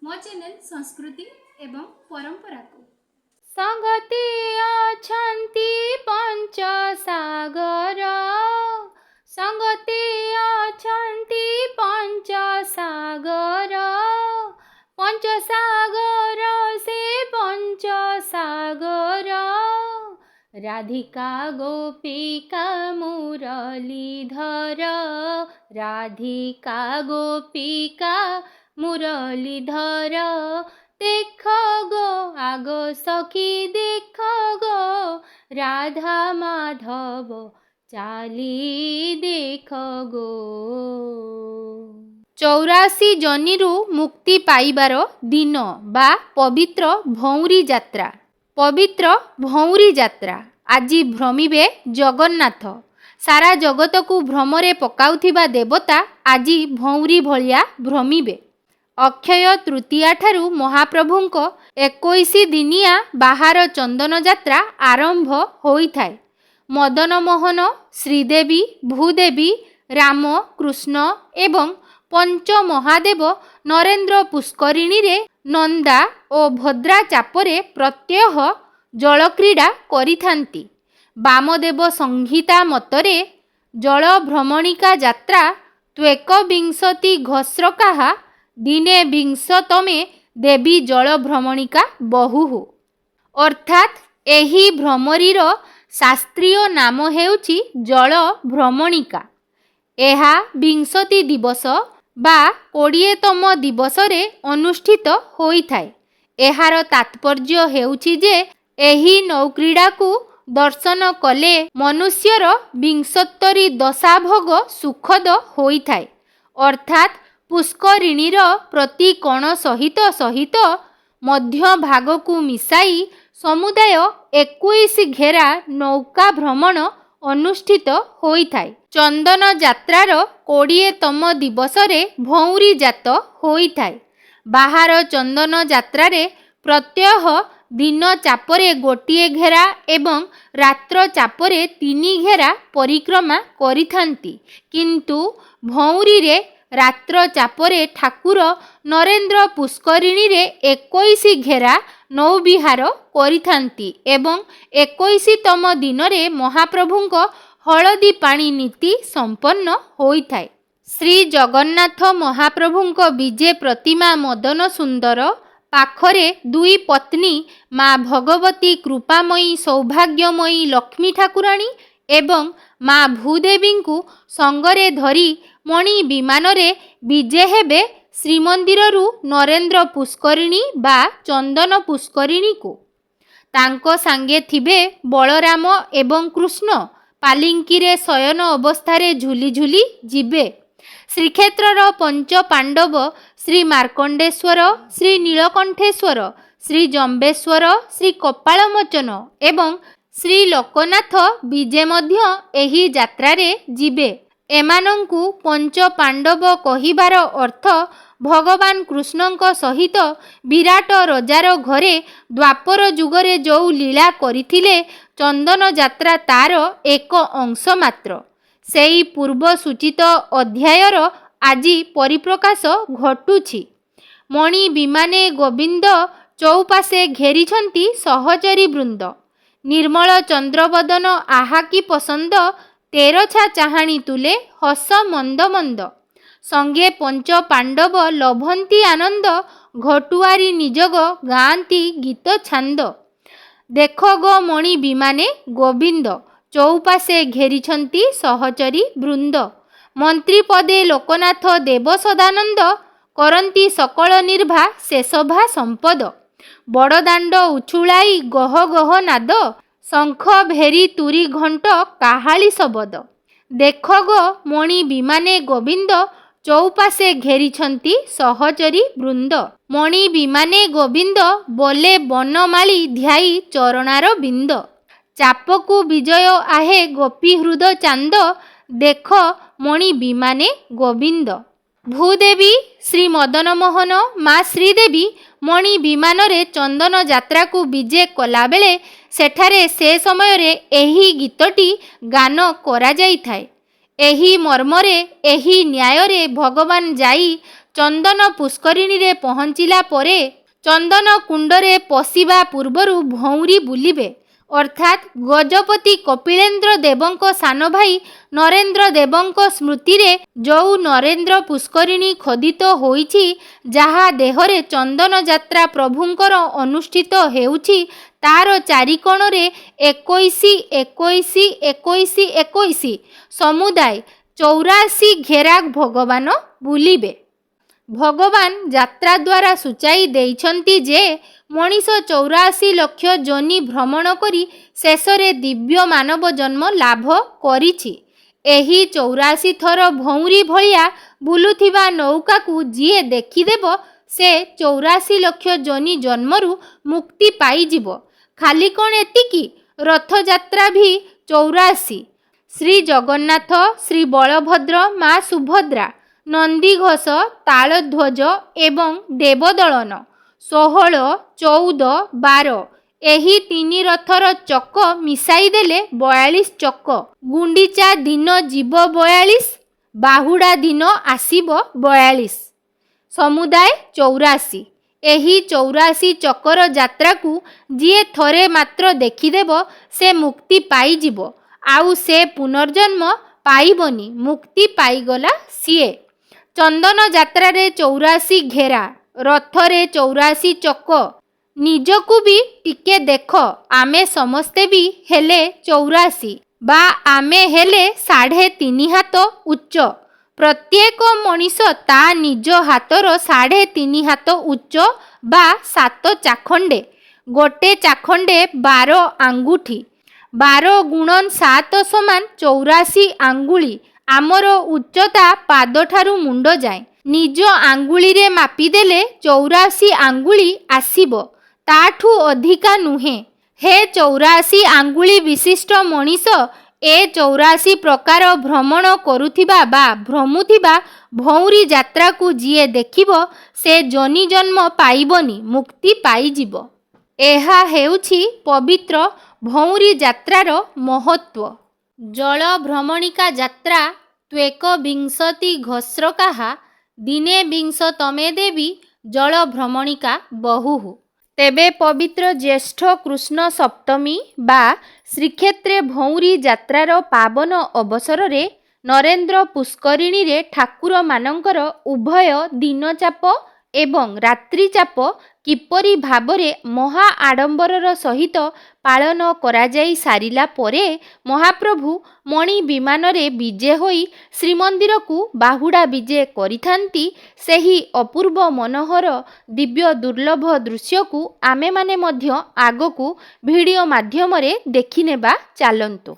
मो चैनल संस्कृति एवं परंपरा को संगति अछंती पंच सागर, संगति अछंती पंच सागर, पंच सागर से पंच सागर, राधिका गोपिका मुरलीधर, राधिका गोपिका मुरलीधर, देख गो आगो सखी देख गो, राधा माधव चाली देख गो। 84 जनिरु मुक्ति पाइबार दिन बा पवित्र भौरी जात्रा। पवित्र भौरी जात्रा आजी भ्रमिबे जगन्नाथ। सारा जगत को भ्रमरे पकाउथिबा देवता आजी भौरी भलिया भ्रमिबे। अक्षय तृतीया ठारू महाप्रभुंक 21 दिनिया बाहार चंदन जात्रा आरंभ होइथाय। मदन मोहन, श्रीदेवी, भूदेवी, राम, कृष्ण एवं पंच महादेव नरेंद्र पुष्करिणी रे नंदा और भद्रा चापरे प्रत्यह जलक्रीड़ा करिथांती। वामदेव संहिता मतरे जल भ्रमणिका जात्रा त्वेकविंशति घस्रकाहा दिने विंशतमे देवी जल भ्रमणिका बहु। अर्थात एही भ्रमरीर शास्त्रीय नाम हेउछि जल भ्रमणिका। एहा 20 दिवस बा 20तम दिवसरे अनुष्ठित होइथाय। एहार तात्पर्य हेउछि जे एही नौक्रीड़ा को दर्शन कले मनुष्यर 20 दशाभोग सुखद होइथाय। अर्थात पुष्करिणीर प्रति कण सहित सहित मध्य भाग को मिसाई समुदाय 21 घेरा नौका भ्रमण अनुष्ठित होइथाय। चंदन जात्रार 20तम दिवसरे भौरी जात होइथाय। बाहार चंदन जात्रारे प्रत्यह दिन चापरे गोटिए घेरा एवं रात्र चापरे 3 घेरा परिक्रमा करिथांती, किंतु भौरी रे रात्र चापरे ठाकुर नरेंद्र पुष्करिणी रे 21 घेरा नौविहार करिथांती एवं 21तम दिनरे महाप्रभुंक हलदी पानी नीति संपन्न होइथाय। श्री जगन्नाथ महाप्रभुंक विजे प्रतिमा मदन सुंदर पाखरे 2 पत्नी माँ भगवती कृपामयी सौभाग्यमयी लक्ष्मी ठाकुराणी एवं माँ भूदेवी को संगरे धरी मणि विमानरे विजे हेबे श्रीमंदिररु नरेंद्र पुष्करिणी बा चंदन पुष्करिणी को। तांको सांगे थिबे बलराम एवं कृष्ण पालिंकीरे शयन अवस्थारे झुली झुली जिबे। श्रीक्षेत्रर पंच पांडव श्री मार्कंडेश्वर, श्री नीलकंठेश्वर, श्री जम्बेश्वर, श्री कपालमोचन एवं श्री लोकनाथ विजे मध्य एही जात्रारे जिबे। एमानंकु पंच पांडव कहिबार अर्थ भगवान कृष्णंक सहित विराट रजार घरे द्वापर जुगरे जो लीला करिथिले चंदन जात्रा तार एक अंश मात्र। सेई पूर्व सूचित अध्यायर आजी परिप्रकाश घटुछि। मणि विमाने गोविंद चौपाशे घेरिछंती सहचरी वृंद। निर्मल चंद्रबदन आहा की पसंद, तेरछा चाहाणी तुले हस मंद मंद। संगे पंच पांडव लभंती आनंद, घटुआरी निजग गांती गीत छांद। देख गो मणि विमाने गोविंद, चौपाशे घेरिछंती सहचरी वृंद। मंत्री पदे लोकनाथ देव सदानंद, करंती सकल निर्भा शेषभा संपद। बड़दाण्ड उछुलाई गह गह नाद, शंख भेरी तुरी घंट काहाली शबद। देख गो मणि विमाने गोविंद, चौपाशे घेरिछंती सहचरी वृंद। मणि विमाने गोविंद, बोले बनमाली ध्याई चरणार बिंद। चापकु विजय आहे गोपी हृद चांद, देख मणि विमाने गोविंद। भूदेवी, श्री मदन मोहन, माँ श्रीदेवी मणि विमान रे चंदन जात्रा को विजे कला बेले सेठारे से समय रे एही गीतटी गान करा जाई थाए। एही मर्मरे एही न्यायरे भगवान जाई ଚନ୍ଦନ ପୁଷ୍କରିଣୀରେ ପହଞ୍ଚିଲା ପରେ ଚନ୍ଦନ କୁଣ୍ଡରେ ପଶିବା ପୂର୍ବରୁ ଭଉଁରୀ ବୁଲିବେ। ଅର୍ଥାତ୍ ଗଜପତି କପିଳେନ୍ଦ୍ର ଦେବଙ୍କ ସାନ ଭାଇ ନରେନ୍ଦ୍ର ଦେବଙ୍କ ସ୍ମୃତିରେ ଯେଉଁ ନରେନ୍ଦ୍ର ପୁଷ୍କରିଣୀ ଖୋଦିତ ହୋଇଛି, ଯାହା ଦେହରେ ଚନ୍ଦନ ଯାତ୍ରା ପ୍ରଭୁଙ୍କର ଅନୁଷ୍ଠିତ ହେଉଛି, ତାର ଚାରିକୋଣରେ 21 21 21 21 ସମୁଦାୟ 84 ଘେରା ଭଗବାନ ବୁଲିବେ। ଭଗବାନ ଯାତ୍ରା ଦ୍ୱାରା ସୂଚାଇ ଦେଇଛନ୍ତି ଯେ ମଣିଷ 84 ଲକ୍ଷ ଯୋନି ଭ୍ରମଣ କରି ଶେଷରେ ଦିବ୍ୟ ମାନବ ଜନ୍ମ ଲାଭ କରିଛି। ଏହି 84 ଥର ଭଉଁରୀ ଭଳିଆ ବୁଲୁଥିବା ନୌକାକୁ ଯିଏ ଦେଖିଦେବ, ସେ 84 ଲକ୍ଷ ଯୋନି ଜନ୍ମରୁ ମୁକ୍ତି ପାଇଯିବ। ଖାଲି କ'ଣ ଏତିକି, ରଥଯାତ୍ରା ବି 84। ଶ୍ରୀ ଜଗନ୍ନାଥ, ଶ୍ରୀ ବଳଭଦ୍ର, ମା ସୁଭଦ୍ରା, ନନ୍ଦିଘୋଷ, ତାଳଧ୍ୱଜ ଏବଂ ଦେବଦଳନ 16, 14, 12 ଏହି ତିନି ରଥର ଚକ ମିଶାଇ ଦେଲେ 42 ଚକ। ଗୁଣ୍ଡିଚା ଦିନ ଯିବ 42, ବାହୁଡ଼ା ଦିନ ଆସିବ 42, ସମୁଦାୟ 84। ଏହି 84 ଚକର ଯାତ୍ରାକୁ ଯିଏ ଥରେ ମାତ୍ର ଦେଖିଦେବ, ସେ ମୁକ୍ତି ପାଇଯିବ। ଆଉ ସେ ପୁନର୍ଜନ୍ମ ପାଇବନି, ମୁକ୍ତି ପାଇଗଲା ସିଏ। ଚନ୍ଦନ ଯାତ୍ରାରେ 84 ଘେରା, ରଥରେ 84 ଚକ। ନିଜକୁ ବି ଟିକେ ଦେଖ, ଆମେ ସମସ୍ତେ ବି ହେଲେ 84 ବା ଆମେ ହେଲେ 3.5 ହାତ ଉଚ୍ଚ। ପ୍ରତ୍ୟେକ ମଣିଷ ତା ନିଜ ହାତର 3.5 ହାତ ଉଚ୍ଚ ବା 7 ଚାଖଣ୍ଡେ। ଗୋଟେ ଚାଖଣ୍ଡେ 12 ଆଙ୍ଗୁଠି। 12 ଗୁଣନ 7 ସମାନ 84 ଆଙ୍ଗୁଳି। ଆମର ଉଚ୍ଚତା ପାଦଠାରୁ ମୁଣ୍ଡ ଯାଏଁ। ନିଜ ଆଙ୍ଗୁଳିରେ ମାପିଦେଲେ 84 ଆଙ୍ଗୁଳି ଆସିବ, ତାଠୁ ଅଧିକା ନୁହେଁ। ହେ 84 ଆଙ୍ଗୁଳି ବିଶିଷ୍ଟ ମଣିଷ, ଏ 84 ପ୍ରକାର ଭ୍ରମଣ କରୁଥିବା ବା ଭ୍ରମୁଥିବା ଭଉଁରୀ ଯାତ୍ରାକୁ ଯିଏ ଦେଖିବ, ସେ ଯୋନି ଜନ୍ମ ପାଇବନି, ମୁକ୍ତି ପାଇଯିବ। ଏହା ହେଉଛି ପବିତ୍ର ଭଉଁରୀ ଯାତ୍ରାର ମହତ୍ତ୍ୱ। ଜଳ ଭ୍ରମଣିକା ଯାତ୍ରା ତ୍ୱେକ ବିଂଶତି ଘୋସ୍ରକାଃ ଦିନେ ବିଂଶ ତମେ ଦେବୀ ଜଳ ଭ୍ରମଣିକା ବହୁଃ। ତେବେ ପବିତ୍ର ଜ୍ୟେଷ୍ଠ କୃଷ୍ଣ ସପ୍ତମୀ ବା ଶ୍ରୀକ୍ଷେତ୍ରେ ଭଉଁରୀ ଯାତ୍ରାର ପାବନ ଅବସରରେ ନରେନ୍ଦ୍ର ପୁଷ୍କରିଣୀରେ ଠାକୁରମାନଙ୍କର ଉଭୟ ଦିନଚାପ ଏବଂ ରାତ୍ରିଚାପ କିପରି ଭାବରେ ମହା ଆଡ଼ମ୍ବରର ସହିତ ପାଳନ କରାଯାଇ ସାରିଲା ପରେ ମହାପ୍ରଭୁ ମଣି ବିମାନରେ ବିଜେ ହୋଇ ଶ୍ରୀମନ୍ଦିରକୁ ବାହୁଡ଼ା ବିଜେ କରିଥାନ୍ତି, ସେହି ଅପୂର୍ବ ମନୋହର ଦିବ୍ୟ ଦୁର୍ଲଭ ଦୃଶ୍ୟକୁ ଆମେମାନେ ମଧ୍ୟ ଆଗକୁ ଭିଡ଼ିଓ ମାଧ୍ୟମରେ ଦେଖିନେବା। ଚାଲନ୍ତୁ।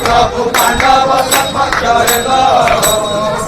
प्रभु पांडव सब चढ़ गो